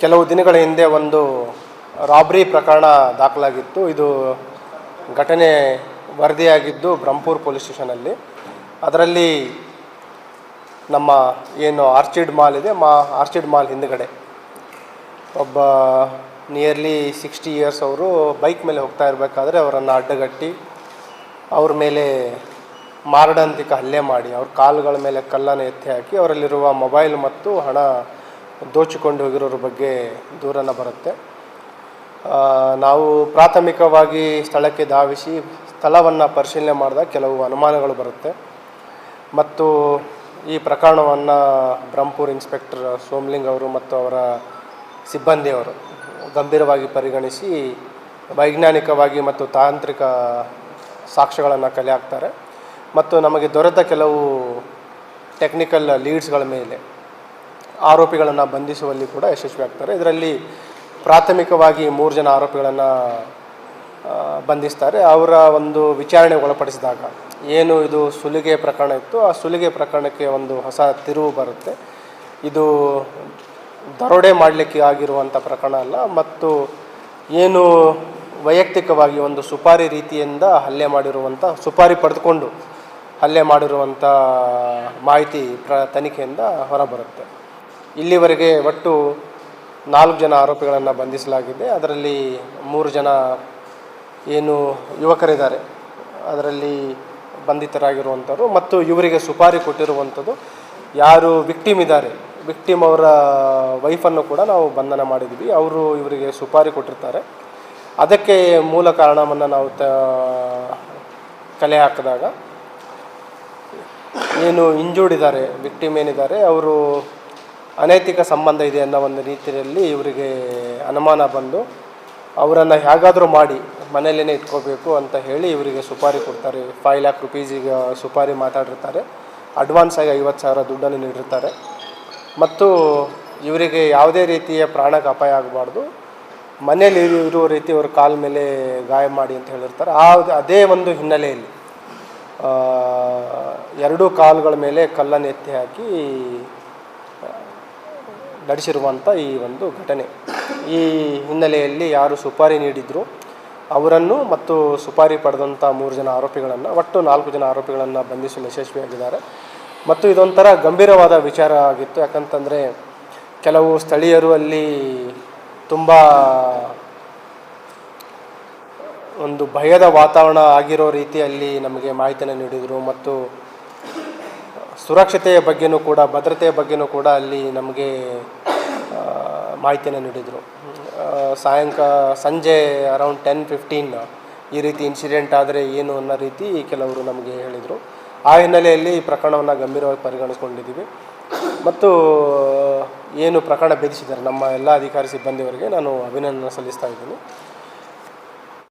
ಕೆಲವು ದಿನಗಳ ಹಿಂದೆ ಒಂದು ರಾಬ್ರಿ ಪ್ರಕರಣ ದಾಖಲಾಗಿತ್ತು. ಇದು ಘಟನೆ ವರದಿಯಾಗಿದ್ದು ಬ್ರಹ್ಮಪುರ ಪೊಲೀಸ್ ಸ್ಟೇಷನಲ್ಲಿ. ಅದರಲ್ಲಿ ನಮ್ಮ ಏನು ಆರ್ಚಿಡ್ ಮಾಲ್ ಇದೆ, ಆರ್ಚಿಡ್ ಮಾಲ್ ಹಿಂದುಗಡೆ ಒಬ್ಬ ನಿಯರ್ಲಿ 60 ಇಯರ್ಸ್ ಅವರು ಬೈಕ್ ಮೇಲೆ ಹೋಗ್ತಾ ಇರಬೇಕಾದ್ರೆ ಅವರನ್ನು ಅಡ್ಡಗಟ್ಟಿ ಅವ್ರ ಮೇಲೆ ಮಾರಣಾಂತಿಕ ಹಲ್ಲೆ ಮಾಡಿ ಅವ್ರ ಕಾಲುಗಳ ಮೇಲೆ ಕಲ್ಲನ್ನು ಎತ್ತಿ ಹಾಕಿ ಅವರಲ್ಲಿರುವ ಮೊಬೈಲ್ ಮತ್ತು ಹಣ ದೋಚಿಕೊಂಡು ಹೋಗಿರೋರ ಬಗ್ಗೆ ದೂರನ್ನು ಬರುತ್ತೆ. ನಾವು ಪ್ರಾಥಮಿಕವಾಗಿ ಸ್ಥಳಕ್ಕೆ ಧಾವಿಸಿ ಸ್ಥಳವನ್ನು ಪರಿಶೀಲನೆ ಮಾಡಿದಾಗ ಕೆಲವು ಅನುಮಾನಗಳು ಬರುತ್ತೆ ಮತ್ತು ಈ ಪ್ರಕರಣವನ್ನು ಬ್ರಹ್ಮಪುರ ಇನ್ಸ್ಪೆಕ್ಟರ್ ಸೋಮಲಿಂಗ್ ಅವರು ಮತ್ತು ಅವರ ಸಿಬ್ಬಂದಿಯವರು ಗಂಭೀರವಾಗಿ ಪರಿಗಣಿಸಿ ವೈಜ್ಞಾನಿಕವಾಗಿ ಮತ್ತು ತಾಂತ್ರಿಕ ಸಾಕ್ಷ್ಯಗಳನ್ನು ಕಲೆ ಹಾಕ್ತಾರೆ ಮತ್ತು ನಮಗೆ ದೊರೆತ ಕೆಲವು ಟೆಕ್ನಿಕಲ್ ಲೀಡ್ಸ್ಗಳ ಮೇಲೆ ಆರೋಪಿಗಳನ್ನು ಬಂಧಿಸುವಲ್ಲಿ ಕೂಡ ಯಶಸ್ವಿಯಾಗ್ತಾರೆ. ಇದರಲ್ಲಿ ಪ್ರಾಥಮಿಕವಾಗಿ 3 ಜನ ಆರೋಪಿಗಳನ್ನು ಬಂಧಿಸ್ತಾರೆ. ಅವರ ಒಂದು ವಿಚಾರಣೆಗೆ ಒಳಪಡಿಸಿದಾಗ ಏನು ಇದು ಸುಲಿಗೆ ಪ್ರಕರಣ ಇತ್ತು, ಆ ಸುಲಿಗೆ ಪ್ರಕರಣಕ್ಕೆ ಒಂದು ಹೊಸ ತಿರುವು ಬರುತ್ತೆ. ಇದು ದರೋಡೆ ಮಾಡಲಿಕ್ಕೆ ಆಗಿರುವಂಥ ಪ್ರಕರಣ ಅಲ್ಲ ಮತ್ತು ಏನು ವೈಯಕ್ತಿಕವಾಗಿ ಒಂದು ಸುಪಾರಿ ರೀತಿಯಿಂದ ಹಲ್ಲೆ ಮಾಡಿರುವಂಥ, ಸುಪಾರಿ ಪಡೆದುಕೊಂಡು ಹಲ್ಲೆ ಮಾಡಿರುವಂಥ ಮಾಹಿತಿ ತನಿಖೆಯಿಂದ ಹೊರಬರುತ್ತೆ. ಇಲ್ಲಿವರೆಗೆ ಒಟ್ಟು 4 ಜನ ಆರೋಪಿಗಳನ್ನು ಬಂಧಿಸಲಾಗಿದೆ. ಅದರಲ್ಲಿ 3 ಜನ ಏನು ಯುವಕರಿದ್ದಾರೆ ಅದರಲ್ಲಿ ಬಂಧಿತರಾಗಿರುವಂಥವ್ರು ಮತ್ತು ಇವರಿಗೆ ಸುಪಾರಿ ಕೊಟ್ಟಿರುವಂಥದ್ದು ಯಾರು ವಿಕ್ಟಿಮ್ ಇದ್ದಾರೆ, ವಿಕ್ಟಿಮ್ ಅವರ ವೈಫನ್ನು ಕೂಡ ನಾವು ಬಂಧನ ಮಾಡಿದ್ವಿ. ಅವರು ಇವರಿಗೆ ಸುಪಾರಿ ಕೊಟ್ಟಿರ್ತಾರೆ. ಅದಕ್ಕೆ ಮೂಲ ಕಾರಣವನ್ನು ನಾವು ಕಲೆ ಹಾಕಿದಾಗ ಏನು ಇಂಜೂರ್ಡ್ ಇದ್ದಾರೆ, ವಿಕ್ಟಿಮ್ ಏನಿದ್ದಾರೆ ಅವರು ಅನೈತಿಕ ಸಂಬಂಧ ಇದೆ ಅನ್ನೋ ಒಂದು ರೀತಿಯಲ್ಲಿ ಇವರಿಗೆ ಅನುಮಾನ ಬಂದು ಅವರನ್ನು ಹೇಗಾದರೂ ಮಾಡಿ ಮನೆಯಲ್ಲೇ ಇಟ್ಕೋಬೇಕು ಅಂತ ಹೇಳಿ ಇವರಿಗೆ ಸುಪಾರಿ ಕೊಡ್ತಾರೆ. 5 lakh rupees ಸುಪಾರಿ ಮಾತಾಡಿರ್ತಾರೆ. ಅಡ್ವಾನ್ಸ್ ಆಗಿ 50,000 ದುಡ್ಡನ್ನು ನೀಡಿರ್ತಾರೆ ಮತ್ತು ಇವರಿಗೆ ಯಾವುದೇ ರೀತಿಯ ಪ್ರಾಣಕ್ಕೆ ಅಪಾಯ ಆಗಬಾರ್ದು, ಮನೇಲಿ ಇರುವ ರೀತಿ ಅವ್ರ ಕಾಲ ಮೇಲೆ ಗಾಯ ಮಾಡಿ ಅಂತ ಹೇಳಿರ್ತಾರೆ. ಅದೇ ಒಂದು ಹಿನ್ನೆಲೆಯಲ್ಲಿ 2 ಕಾಲುಗಳ ಮೇಲೆ ಕಲ್ಲನ್ನು ಎತ್ತಿ ಹಾಕಿ ನಡೆಸಿರುವಂಥ ಈ ಒಂದು ಘಟನೆ. ಈ ಹಿನ್ನೆಲೆಯಲ್ಲಿ ಯಾರು ಸುಪಾರಿ ನೀಡಿದ್ರು ಅವರನ್ನು ಮತ್ತು ಸುಪಾರಿ ಪಡೆದಂಥ 3 ಜನ ಆರೋಪಿಗಳನ್ನು, ಒಟ್ಟು 4 ಜನ ಆರೋಪಿಗಳನ್ನು ಬಂಧಿಸಲು ಯಶಸ್ವಿಯಾಗಿದ್ದಾರೆ. ಮತ್ತು ಇದೊಂಥರ ಗಂಭೀರವಾದ ವಿಚಾರ ಆಗಿತ್ತು. ಯಾಕಂತಂದರೆ ಕೆಲವು ಸ್ಥಳೀಯರು ಅಲ್ಲಿ ತುಂಬ ಒಂದು ಭಯದ ವಾತಾವರಣ ಆಗಿರೋ ರೀತಿಯಲ್ಲಿ ನಮಗೆ ಮಾಹಿತಿಯನ್ನು ನೀಡಿದರು ಮತ್ತು ಸುರಕ್ಷತೆಯ ಬಗ್ಗೆಯೂ ಕೂಡ, ಭದ್ರತೆಯ ಬಗ್ಗೆಯೂ ಕೂಡ ಅಲ್ಲಿ ನಮಗೆ ಮಾಹಿತಿಯನ್ನು ನೀಡಿದರು. ಸಂಜೆ ಅರೌಂಡ್ 10:15 ಈ ರೀತಿ ಇನ್ಸಿಡೆಂಟ್ ಆದರೆ ಏನು ಅನ್ನೋ ರೀತಿ ಕೆಲವರು ನಮಗೆ ಹೇಳಿದರು. ಆ ಹಿನ್ನೆಲೆಯಲ್ಲಿ ಈ ಪ್ರಕರಣವನ್ನು ಗಂಭೀರವಾಗಿ ಪರಿಗಣಿಸ್ಕೊಂಡಿದ್ದೀವಿ ಮತ್ತು ಏನು ಪ್ರಕರಣ ಭೇದಿಸಿದ್ದಾರೆ ನಮ್ಮ ಎಲ್ಲ ಅಧಿಕಾರಿ ಸಿಬ್ಬಂದಿಯವರಿಗೆ ನಾನು ಅಭಿನಂದನೆ ಸಲ್ಲಿಸ್ತಾ ಇದ್ದೀನಿ.